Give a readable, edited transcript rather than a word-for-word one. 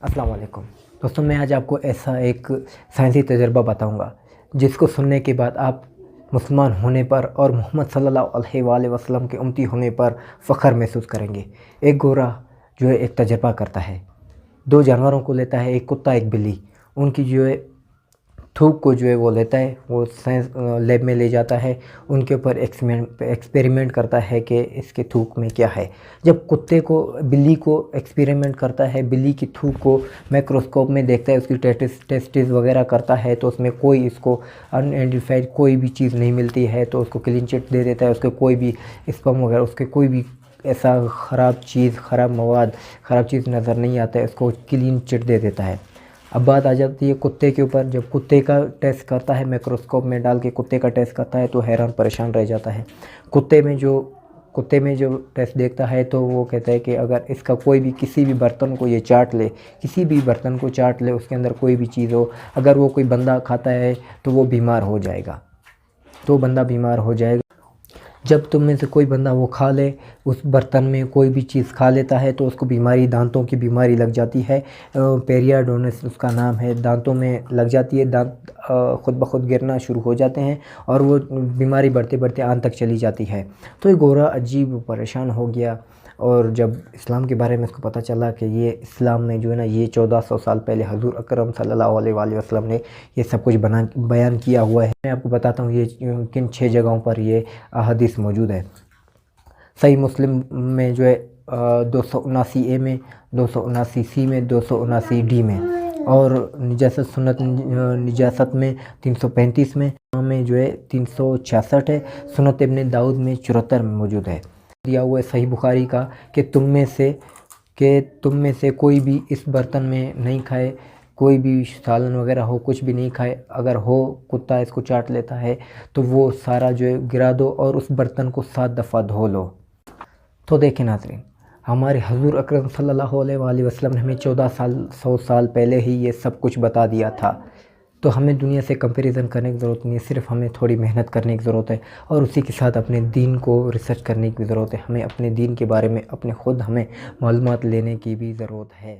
السلام علیکم دوستوں، میں آج آپ کو ایسا ایک سائنسی تجربہ بتاؤں گا جس کو سننے کے بعد آپ مسلمان ہونے پر اور محمد صلی اللہ علیہ وآلہ وسلم کے امتی ہونے پر فخر محسوس کریں گے۔ ایک گورا جو ہے ایک تجربہ کرتا ہے، دو جانوروں کو لیتا ہے، ایک کتا ایک بلی، ان کی جو ہے تھوک کو جو ہے وہ لیتا ہے، وہ سائنس لیب میں لے جاتا ہے، ان کے اوپر ایکسپیریمنٹ کرتا ہے کہ اس کے تھوک میں کیا ہے۔ جب بلی کو ایکسپیریمنٹ کرتا ہے، بلی کی تھوک کو مائکروسکوپ میں دیکھتا ہے، اس کی ٹیسٹز وغیرہ کرتا ہے تو اس میں کوئی اس کو انآئیڈینٹیفائڈ کوئی بھی چیز نہیں ملتی ہے تو اس کو کلین چٹ دے دیتا ہے۔ اس کے کوئی بھی اسپم وغیرہ، اس کے کوئی بھی ایسا خراب چیز نظر نہیں آتا ہے، اس کو کلین چٹ دے دیتا ہے۔ اب بات آ جاتی ہے کتے کے اوپر۔ جب کتے کا ٹیسٹ کرتا ہے، مائکروسکوپ میں ڈال کے کتے کا ٹیسٹ کرتا ہے تو حیران پریشان رہ جاتا ہے۔ کتے میں جو ٹیسٹ دیکھتا ہے تو وہ کہتا ہے کہ اگر اس کا کوئی بھی کسی بھی برتن کو یہ چاٹ لے، اس کے اندر کوئی بھی چیز ہو، اگر وہ کوئی بندہ کھاتا ہے تو وہ بیمار ہو جائے گا، جب تم میں سے کوئی بندہ وہ کھا لے، اس برتن میں کوئی بھی چیز کھا لیتا ہے تو اس کو دانتوں کی بیماری لگ جاتی ہے، پیریاڈونس اس کا نام ہے، دانتوں میں لگ جاتی ہے، دانت خود بخود گرنا شروع ہو جاتے ہیں اور وہ بیماری بڑھتے بڑھتے آنت تک چلی جاتی ہے۔ تو یہ گورا عجیب پریشان ہو گیا، اور جب اسلام کے بارے میں اس کو پتہ چلا کہ یہ اسلام میں جو ہے نا، یہ 1400 سال پہلے حضور اکرم صلی اللہ علیہ وآلہ وسلم نے یہ سب کچھ بیان کیا ہوا ہے۔ میں آپ کو بتاتا ہوں یہ کن 6 جگہوں پر یہ احادیث موجود ہے۔ صحیح مسلم میں جو ہے 279A میں، 279C میں، 279D میں، اور نجاست میں 335 میں جو ہے 366 ہے، سنت ابن داؤد میں 74 میں موجود ہے۔ دیا ہوا ہے صحیح بخاری کا کہ تم میں سے کوئی بھی اس برتن میں نہیں کھائے، کوئی بھی سالن وغیرہ ہو، کچھ بھی نہیں کھائے، اگر ہو کتا اس کو چاٹ لیتا ہے تو وہ سارا جو ہے گرا دو اور اس برتن کو 7 دفعہ دھو لو۔ تو دیکھیں ناظرین، ہمارے حضور اکرم صلی اللہ علیہ وآلہ وسلم نے ہمیں 1400 سال پہلے ہی یہ سب کچھ بتا دیا تھا، تو ہمیں دنیا سے کمپیریزن کرنے کی ضرورت نہیں ہے، صرف ہمیں تھوڑی محنت کرنے کی ضرورت ہے، اور اسی کے ساتھ اپنے دین کو ریسرچ کرنے کی ضرورت ہے۔ ہمیں اپنے دین کے بارے میں ہمیں معلومات لینے کی بھی ضرورت ہے۔